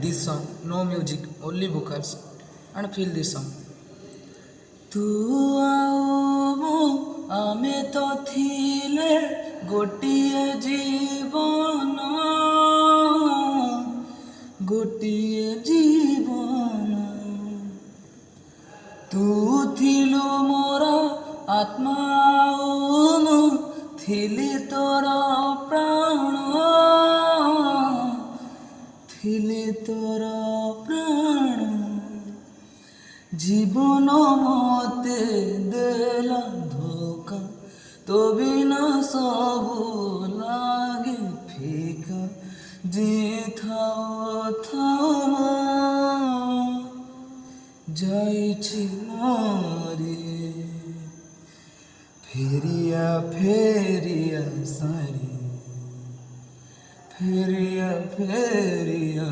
this song, no music, only vocals, and feel this song. ତୁ ଆଉ ମୁଁ ଆମେ ତ ଥିଲେ ଗୋଟିଏ ଜୀବନ, ଗୋଟିଏ ଜୀବନ। ତୁ ଥିଲୁ ମୋର ଆତ୍ମା ଆଉ ମୁଁ ଥିଲି ତୋର ପ୍ରାଣ, ଥିଲି ତୋର ପ୍ରାଣ। জীবন মতে দেলা ধোকা, তো বিনা সবু লাগে ফিকা। যেথাও থামা যাইছি মরে, ফেরিয়া ফেরিয়া সারি, ফেরিয়া ফেরিয়া